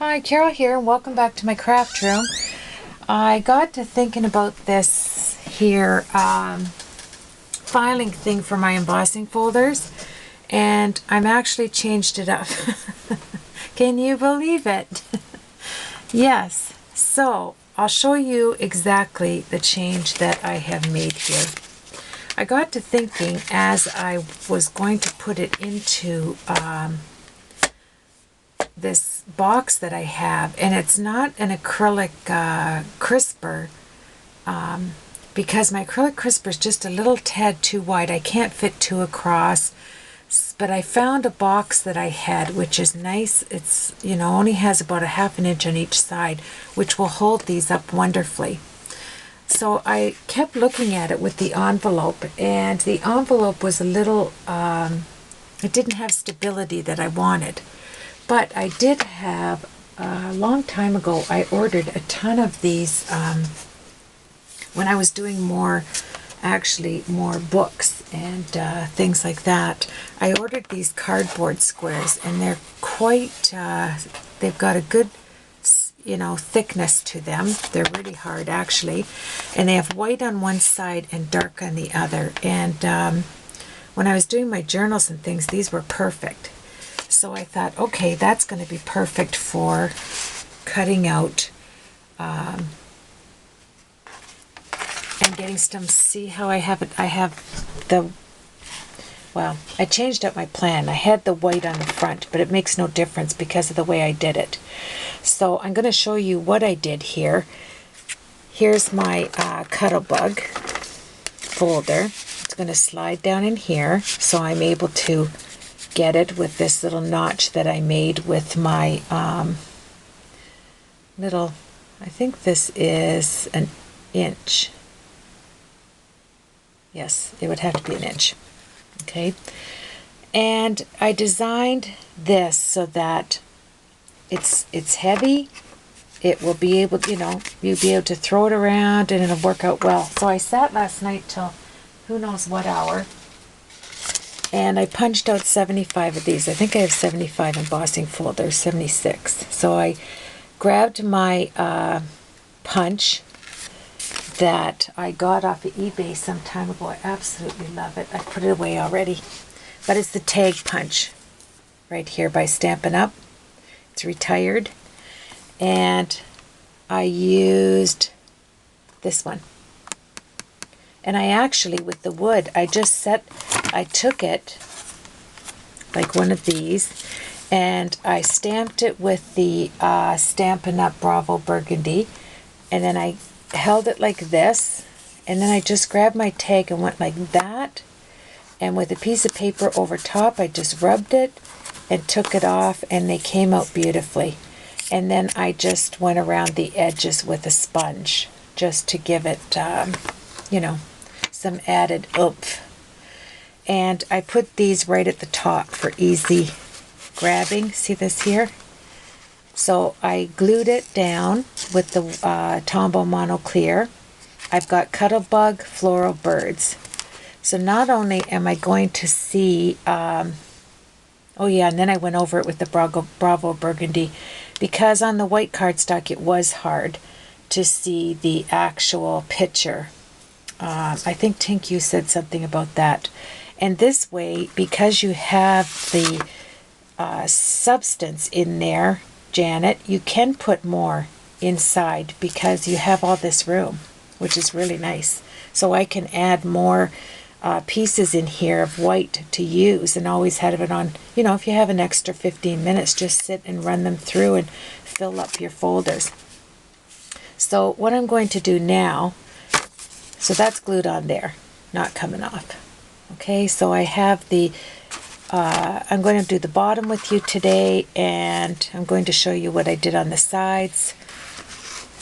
Hi, Carol here, and welcome back to my craft room. I got to thinking about this here filing thing for my embossing folders, and I'm actually changed it up. Can you believe it? Yes, so I'll show you exactly the change that I have made here. I got to thinking as I was going to put it into this box that I have, and it's not an acrylic crisper because my acrylic crisper is just a little tad too wide. I can't fit two across, but I found a box that I had which is nice. It's, only has about a half an inch on each side, which will hold these up wonderfully. So I kept looking at it with the envelope, and the envelope was a little, it didn't have stability that I wanted. But I did have, a long time ago, I ordered a ton of these when I was doing more books and things like that. I ordered these cardboard squares, and they're quite, they've got a good, thickness to them. They're really hard, actually. And they have white on one side and dark on the other. And when I was doing my journals and things, these were perfect. So I thought, okay, that's going to be perfect for cutting out and getting some, see how I have it, I changed up my plan. I had the white on the front, but it makes no difference because of the way I did it. So I'm going to show you what I did here. Here's my Cuttlebug folder. It's going to slide down in here, so I'm able to get it with this little notch that I made with my little, I think this is an inch. Yes, it would have to be an inch. Okay. And I designed this so that it's heavy. It will be able, you'll be able to throw it around and it'll work out well. So I sat last night till who knows what hour, and I punched out 75 of these. I think I have 75 embossing folders, 76. So I grabbed my punch that I got off of eBay some time ago. I absolutely love it. I put it away already. But it's the tag punch right here by Stampin' Up. It's retired. And I used this one. And I actually, with the wood, I took it like one of these, and I stamped it with the Stampin' Up! Bravo Burgundy, and then I held it like this, and then I just grabbed my tag and went like that, and with a piece of paper over top, I just rubbed it and took it off, and they came out beautifully. And then I just went around the edges with a sponge just to give it, some added oomph. And I put these right at the top for easy grabbing. See this here? So I glued it down with the Tombow Mono Clear. I've got Cuttlebug Floral Birds. So not only am I going to see, and then I went over it with the Bravo Burgundy, because on the white cardstock it was hard to see the actual picture. I think Tink, you said something about that. And this way, because you have the substance in there, Janet, you can put more inside because you have all this room, which is really nice. So I can add more pieces in here of white to use, and always have it on, if you have an extra 15 minutes, just sit and run them through and fill up your folders. So what I'm going to do now, so that's glued on there, not coming off. Okay, so I have the, I'm going to do the bottom with you today, and I'm going to show you what I did on the sides.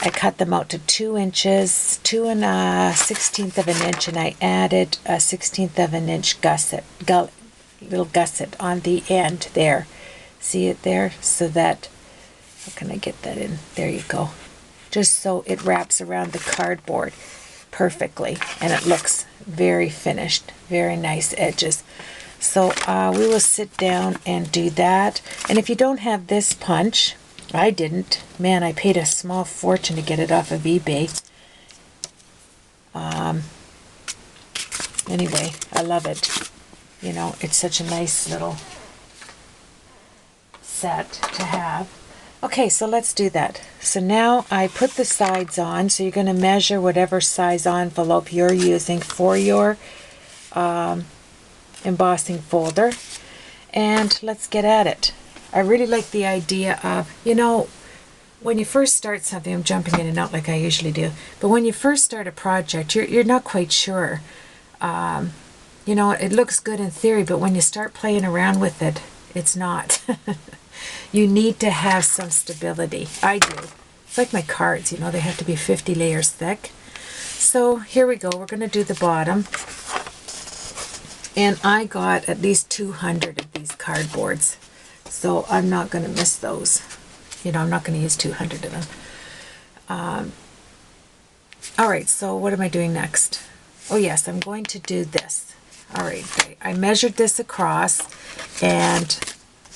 I cut them out to 2 inches, 2 1/16 of an inch, and I added a 1/16 of an inch little gusset on the end there. See it there? So that, how can I get that in? There you go. Just so it wraps around the cardboard perfectly, and it looks very finished, very nice edges. So we will sit down and do that. And if you don't have this punch, I didn't. Man, I paid a small fortune to get it off of eBay. Anyway, I love it. You know, it's such a nice little set to have. Okay, so let's do that. So now I put the sides on, so you're going to measure whatever size envelope you're using for your embossing folder, and let's get at it. I really like the idea of, you know, when you first start something, I'm jumping in and out like I usually do, but when you first start a project, you're not quite sure. You know, it looks good in theory, but when you start playing around with it, it's not. You need to have some stability. I do. It's like my cards, you know, they have to be 50 layers thick. So here we go. We're going to do the bottom. And I got at least 200 of these cardboards. So I'm not going to miss those. You know, I'm not going to use 200 of them. All right, so what am I doing next? Oh yes, I'm going to do this. All right, okay. I measured this across and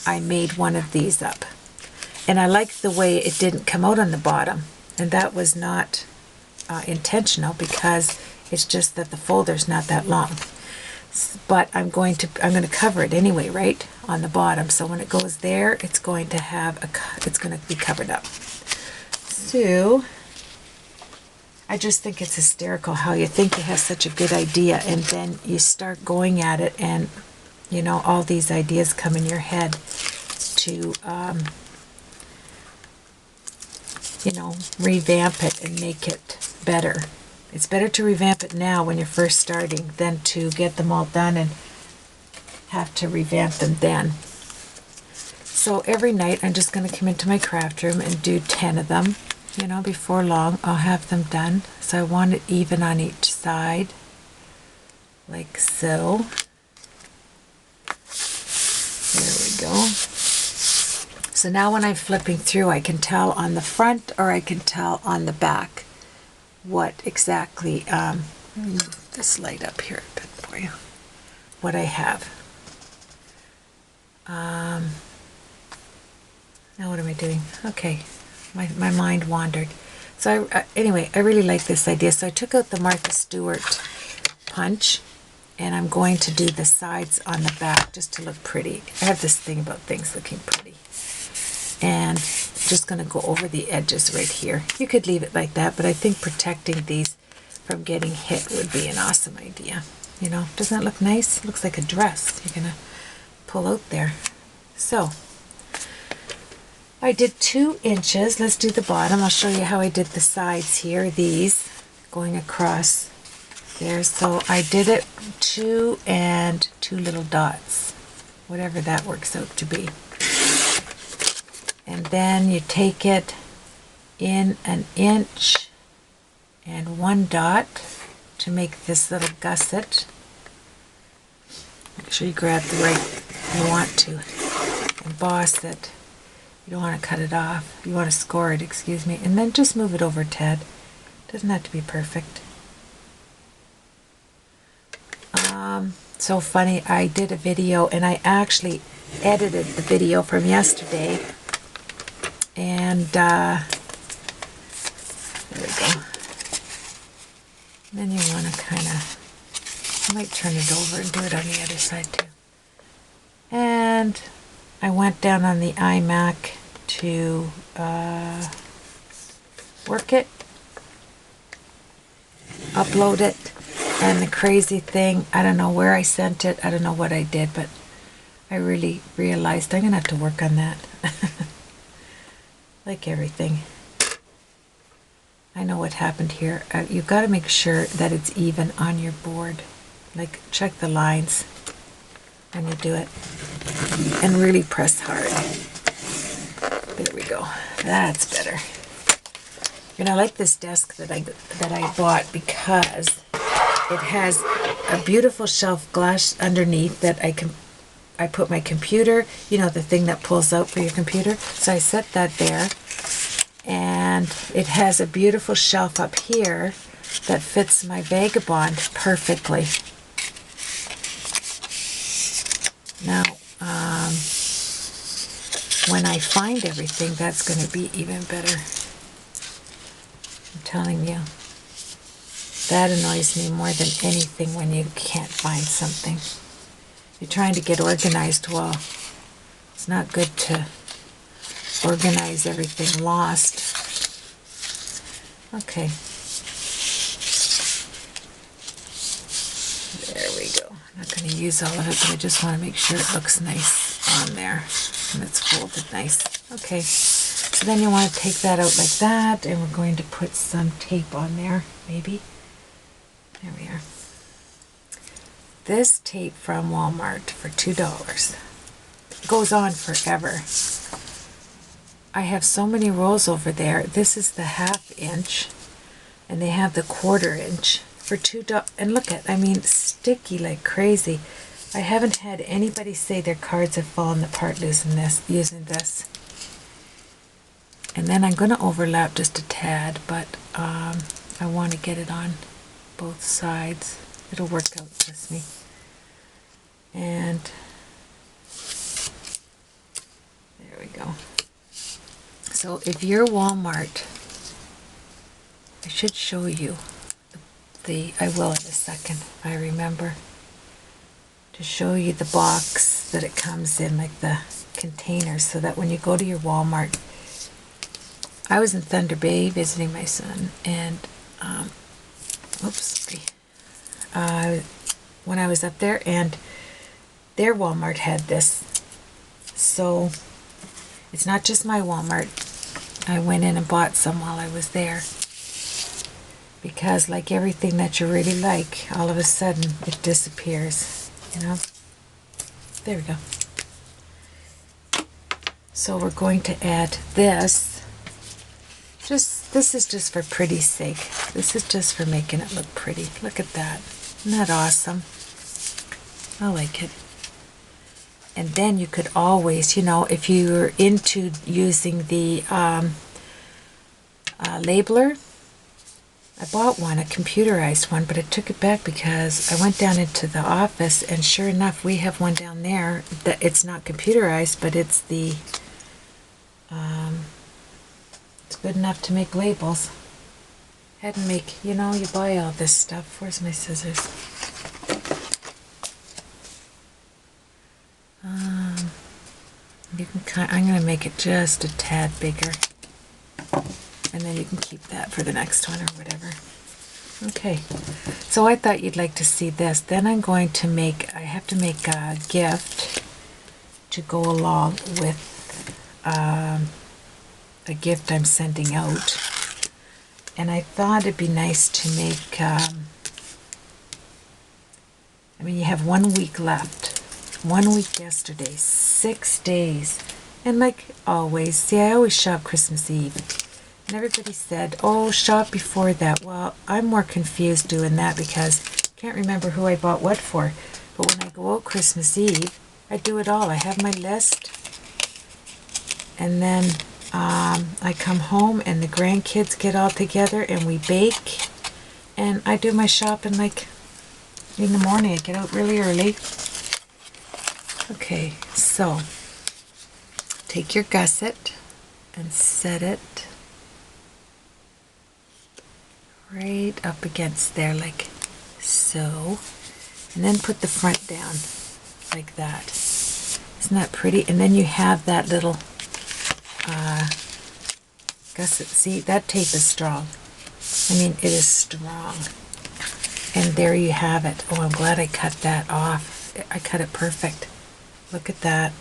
I made one of these up. And I like the way it didn't come out on the bottom. And that was not intentional, because it's just that the folder's not that long. But I'm going to cover it anyway, right, on the bottom. So when it goes there, it's going to have it's going to be covered up. So I just think it's hysterical how you think you have such a good idea, and then you start going at it, and you know, all these ideas come in your head to you know, revamp it and make it better. It's better to revamp it now when you're first starting than to get them all done and have to revamp them then. So every night I'm just going to come into my craft room and do 10 of them. You know, before long I'll have them done. So I want it even on each side, like so. There we go. So now when I'm flipping through, I can tell on the front or I can tell on the back what exactly, let me move this light up here a bit for you, what I have. Now what am I doing? Okay, my mind wandered. So anyway, I really like this idea. So I took out the Martha Stewart punch, and I'm going to do the sides on the back just to look pretty. I have this thing about things looking pretty. And just going to go over the edges right here. You could leave it like that, but I think protecting these from getting hit would be an awesome idea. You know, doesn't that look nice? It looks like a dress you're going to pull out there. So I did 2 inches. Let's do the bottom. I'll show you how I did the sides here. These going across there. So I did it 2 and 2 little dots, whatever that works out to be. And then you take it in 1 inch and 1 dot to make this little gusset. Make sure you grab the right, you want to emboss it. You don't want to cut it off. You want to score it, excuse me. And then just move it over, Ted. Doesn't have to be perfect. So funny, I did a video and I actually edited the video from yesterday. And there we go. And then you want to kind of, I might turn it over and do it on the other side too. And I went down on the iMac to work it, upload it, and the crazy thing, I don't know where I sent it, I don't know what I did, but I really realized I'm going to have to work on that. Like everything. I know what happened here. You've got to make sure that it's even on your board. Like, check the lines when you do it. And really press hard. There we go. That's better. And I like this desk that I bought because it has a beautiful shelf glass underneath that I put my computer, you know, the thing that pulls out for your computer. So I set that there. And it has a beautiful shelf up here that fits my Vagabond perfectly. Now, when I find everything, that's going to be even better. I'm telling you. That annoys me more than anything when you can't find something. You're trying to get organized. Well, it's not good to organize everything lost. Okay. There we go. I'm not going to use all of it, but I just want to make sure it looks nice on there and it's folded nice. Okay. So then you want to take that out like that, and we're going to put some tape on there, maybe. There we are. This tape from Walmart for $2. It goes on forever. I have so many rolls over there. This is the 1/2 inch, and they have the 1/4 inch for $2. And look at, I mean, sticky like crazy. I haven't had anybody say their cards have fallen apart using this. And then I'm going to overlap just a tad, but I want to get it on both sides. It'll work out, trust me. And there we go. So if you're Walmart, I should show you I will in a second if I remember, to show you the box that it comes in, like the container, so that when you go to your Walmart. I was in Thunder Bay visiting my son, and when I was up there, and their Walmart had this. So it's not just my Walmart. I went in and bought some while I was there, because like everything that you really like, all of a sudden it disappears, you know. There we go. So we're going to add this. This is just for pretty's sake. This is just for making it look pretty. Look at that. Isn't that awesome? I like it. And then you could always, you know, if you're into using the labeler, I bought one, a computerized one, but I took it back because I went down into the office, and sure enough, we have one down there that it's not computerized, but it's the it's good enough to make labels. Had to make, you know, you buy all this stuff. Where's my scissors? You can I'm going to make it just a tad bigger, and then you can keep that for the next one or whatever. Okay, so I thought you'd like to see this. Then I'm going to I have to make a gift to go along with a gift I'm sending out. And I thought it'd be nice to make, I mean, you have 1 week left. 1 week yesterday, 6 days. And like always, see, I always shop Christmas Eve. And everybody said, oh, shop before that. Well, I'm more confused doing that because I can't remember who I bought what for. But when I go out Christmas Eve, I do it all. I have my list. And then I come home and the grandkids get all together and we bake. And I do my shopping like in the morning. I get out really early. Okay, so take your gusset and set it right up against there like so. And then put the front down like that. Isn't that pretty? And then you have that little gusset. See, that tape is strong. I mean, it is strong. And there you have it. Oh, I'm glad I cut that off. I cut it perfect. Look at that.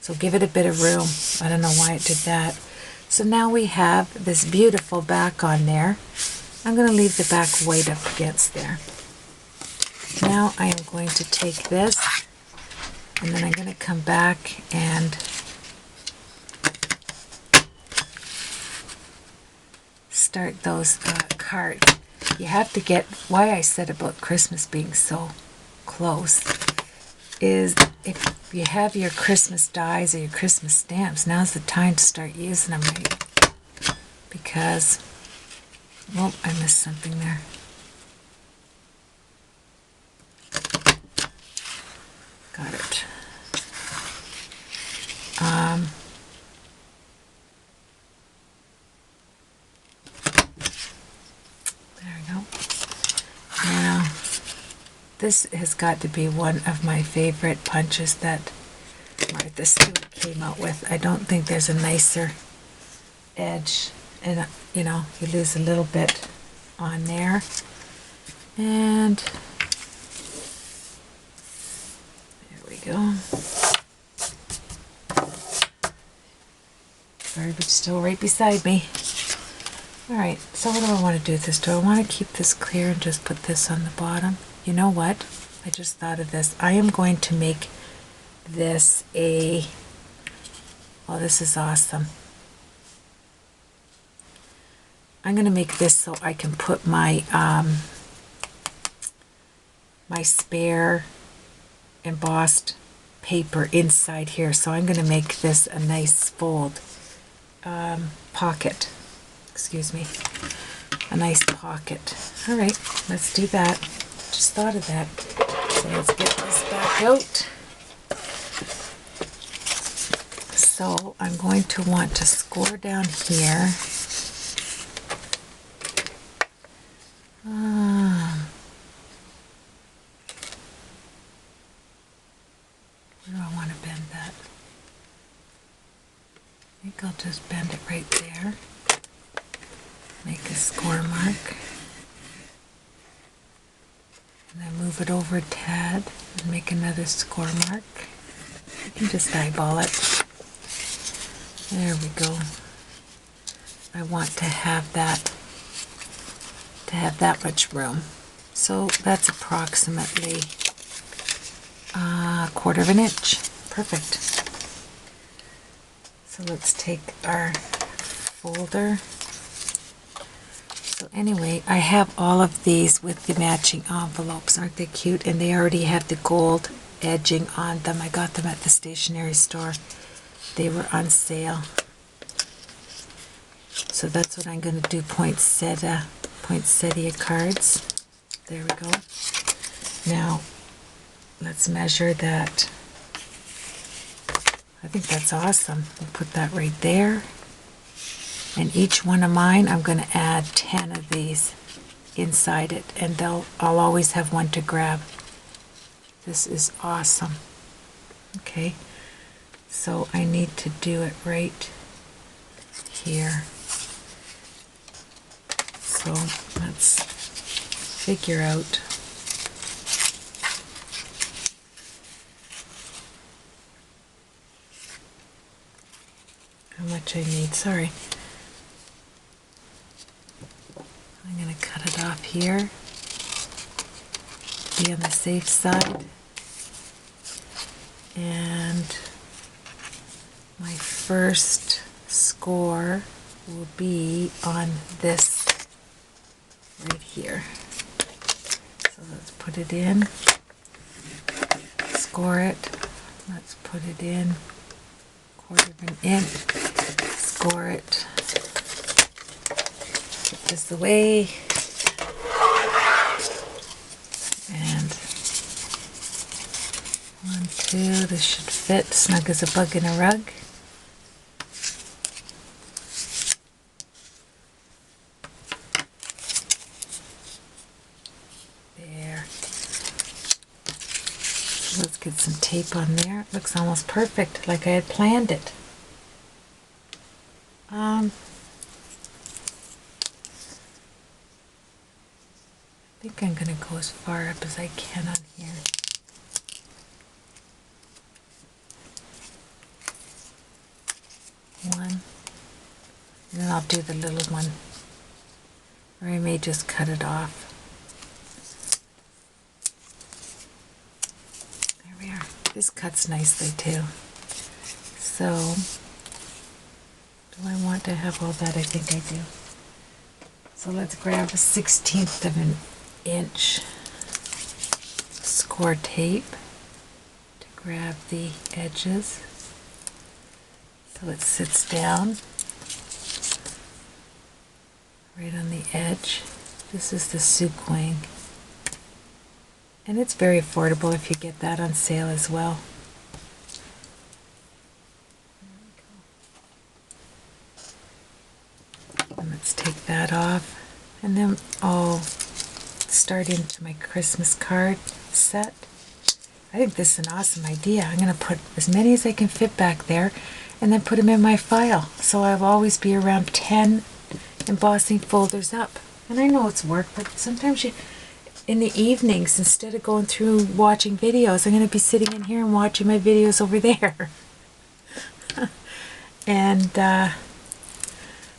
So give it a bit of room. I don't know why it did that. So now we have this beautiful back on there. I'm going to leave the back white up against there. Now I am going to take this, and then I'm going to come back and start those cards. You have to get, why I said about Christmas being so close, is if you have your Christmas dies or your Christmas stamps, now's the time to start using them, right? Because, oh, I missed something there. Got it. This has got to be one of my favorite punches that Martha Stewart came out with. I don't think there's a nicer edge, and you know, you lose a little bit on there. And there we go. Garbage still right beside me. Alright, so what do I want to do with this? Do I want to keep this clear and just put this on the bottom? You know what? I just thought of this. I am going to make this a... Oh, this is awesome. I'm going to make this so I can put my my spare embossed paper inside here. So I'm going to make this a nice fold pocket. Excuse me. A nice pocket. All right, let's do that. Just thought of that. So let's get this back out. So I'm going to want to score down here. Where do I want to bend that? I think I'll just bend it right there. Make a score mark. And then move it over a tad and make another score mark. You can just eyeball it. There we go. I want to have that much room. So that's approximately a quarter of an inch. Perfect. So let's take our folder. So anyway, I have all of these with the matching envelopes. Aren't they cute? And they already have the gold edging on them. I got them at the stationery store. They were on sale. So that's what I'm going to do, poinsettia cards. There we go. Now, let's measure that. I think that's awesome. We'll put that right there. And each one of mine, I'm going to add 10 of these inside it, and I'll always have one to grab. This is awesome. Okay, so I need to do it right here. So let's figure out how much I need. Sorry. I'm going to cut it off here, be on the safe side. And my first score will be on this right here. So let's put it in, score it, let's put it in, quarter of an inch, score it, put this away, and 1, 2, this should fit snug as a bug in a rug. There. So let's get some tape on there. It looks almost perfect, like I had planned it. I think I'm going to go as far up as I can on here. One, and then I'll do the little one, or I may just cut it off. There we are. This cuts nicely too. So, do I want to have all that? I think I do. So let's grab a 1/16 of an inch score tape to grab the edges. So it sits down right on the edge. This is the Souk wing. And it's very affordable if you get that on sale as well. And let's take that off. And then, oh, start into my Christmas card set. I think this is an awesome idea. I'm going to put as many as I can fit back there and then put them in my file. So I'll always be around 10 embossing folders up. And I know it's work, but sometimes in the evenings, instead of going through watching videos, I'm going to be sitting in here and watching my videos over there. And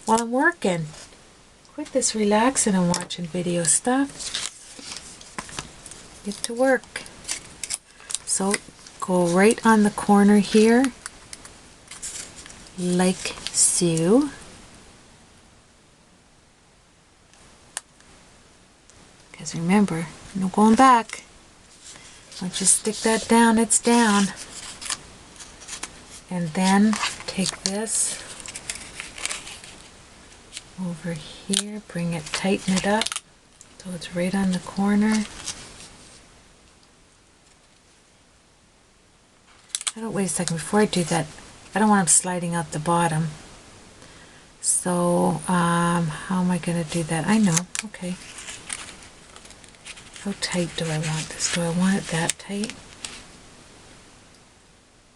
while I'm working, quit this relaxing and watching video stuff. Get to work. So go right on the corner here, like so. Because remember, no going back. Once you stick that down, it's down. And then take this over here, bring it, tighten it up so it's right on the corner. Wait a second, before I do that, I don't want them sliding out the bottom. So, how am I going to do that? I know, okay. How tight do I want this? Do I want it that tight?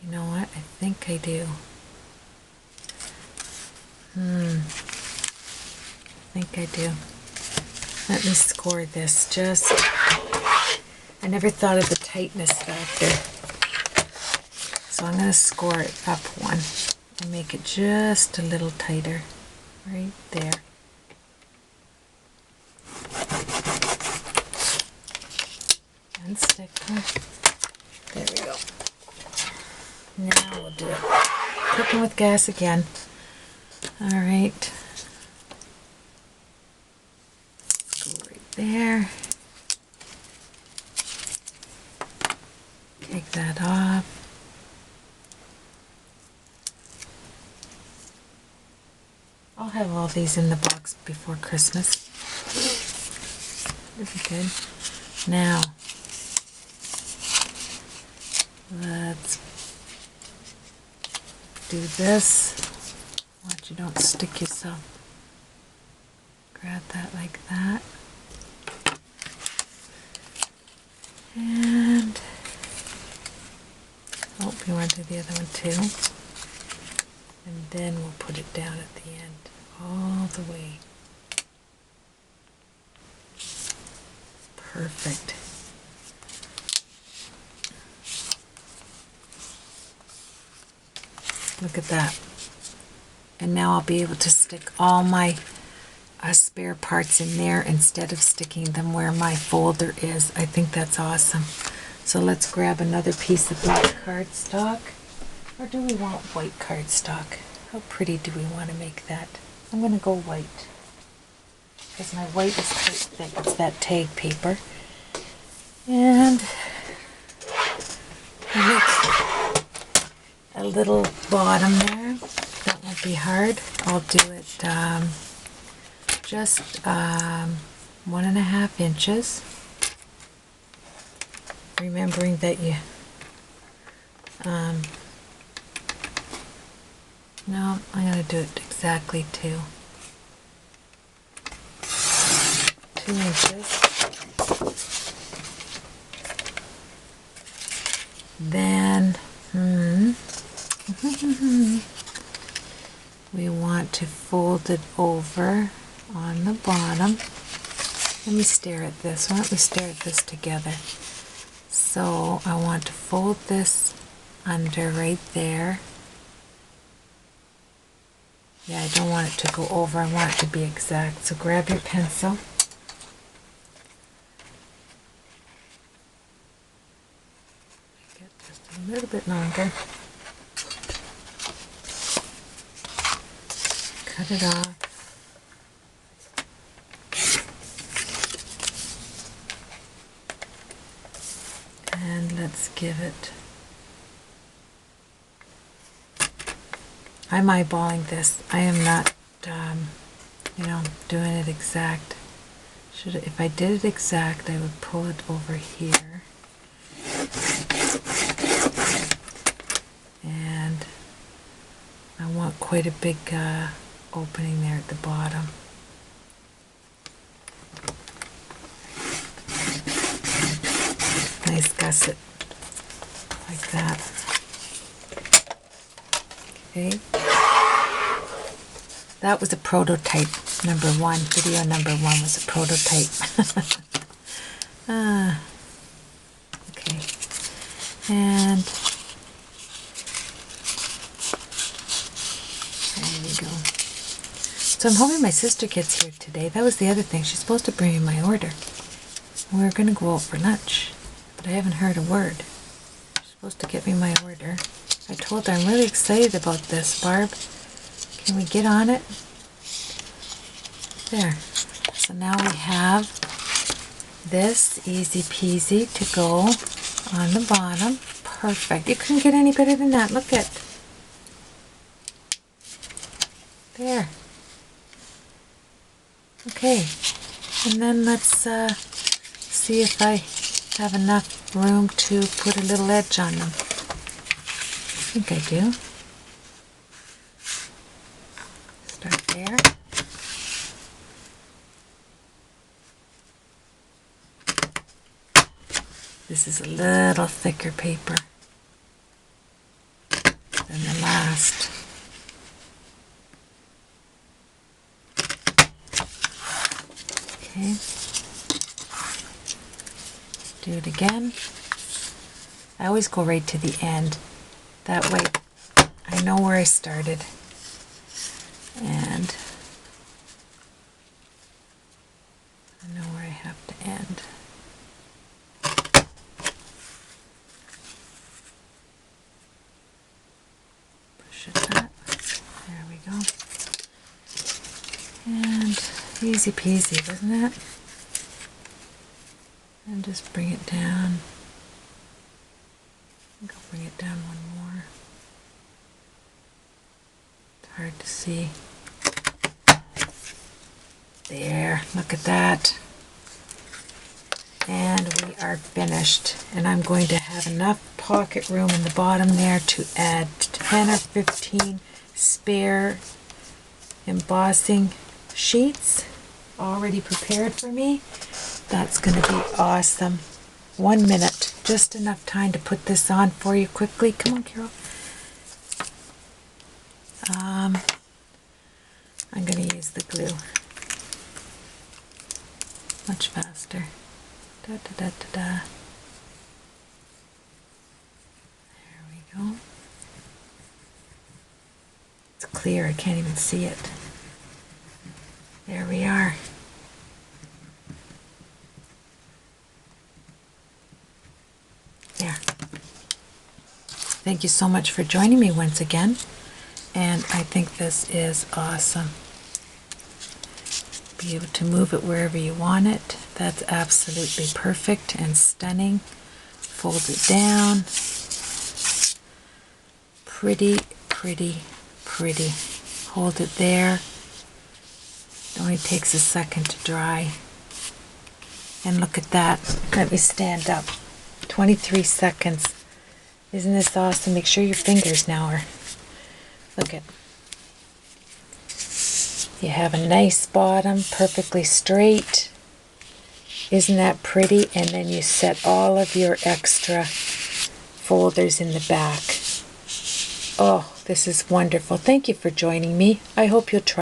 You know what? I think I do. I think I do. Let me score this just... I never thought of the tightness factor. So I'm going to score it up one and make it just a little tighter. Right there. And stick them. There we go. Now we'll do it. Cooking with gas again. Alright. Go right there. Take that off. I'll have all these in the box before Christmas. That'd be good. Now, let's do this. Watch you don't stick yourself. Grab that like that. And, oh, we want to do the other one too. And then we'll put it down at the end, all the way. Perfect. Look at that. And now I'll be able to stick all my spare parts in there instead of sticking them where my folder is. I think that's awesome. So let's grab another piece of black cardstock. Or do we want white cardstock? How pretty do we want to make that? I'm going to go white. Because my white is quite thick. It's that tag paper. And make a little bottom there. That won't be hard. I'll do it just 1.5 inches. Remembering that you no, I'm going to do it exactly 2 inches. Then we want to fold it over on the bottom. Let me stare at this. Why don't we stare at this together? So I want to fold this under right there. Yeah, I don't want it to go over. I want it to be exact. So grab your pencil. Get just a little bit longer. Cut it off. And let's give it... I'm eyeballing this. I am not, doing it exact. If I did it exact, I would pull it over here. And I want quite a big opening there at the bottom. nice gusset like that. Okay. That was a prototype, number 1. Video number 1 was a prototype. Okay. And there we go. So I'm hoping my sister gets here today. That was the other thing. She's supposed to bring me my order. We were going to go out for lunch, but I haven't heard a word. She's supposed to get me my order. I told her I'm really excited about this, Barb. Can we get on it? There. So now we have this easy peasy to go on the bottom. Perfect. You couldn't get any better than that. Look at. There. Okay. And then let's see if I have enough room to put a little edge on them. I think I do. Start there. This is a little thicker paper than the last. Okay. Do it again. I always go right to the end. That way I know where I started. And I know where I have to end. Push it up. There we go. And easy peasy, wasn't it? And just bring it down. I think I'll bring it down one more. It's hard to see. There, look at that. And we are finished. And I'm going to have enough pocket room in the bottom there to add 10 or 15 spare embossing sheets already prepared for me. That's going to be awesome. 1 minute, just enough time to put this on for you quickly. Come on, Carol. I'm going to use the glue. Much faster. Da, da, da, da, da. There we go. It's clear, I can't even see it. There we are. There. Thank you so much for joining me once again. And I think this is awesome. Be able to move it wherever you want it. That's absolutely perfect and stunning. Fold it down. Pretty, pretty, pretty. Hold it there. It only takes a second to dry. And look at that. Let me stand up. 23 seconds. Isn't this awesome? Make sure your fingers now are... Look at... You have a nice bottom, perfectly straight. Isn't that pretty? And then you set all of your extra folders in the back. Oh, this is wonderful. Thank you for joining me. I hope you'll try.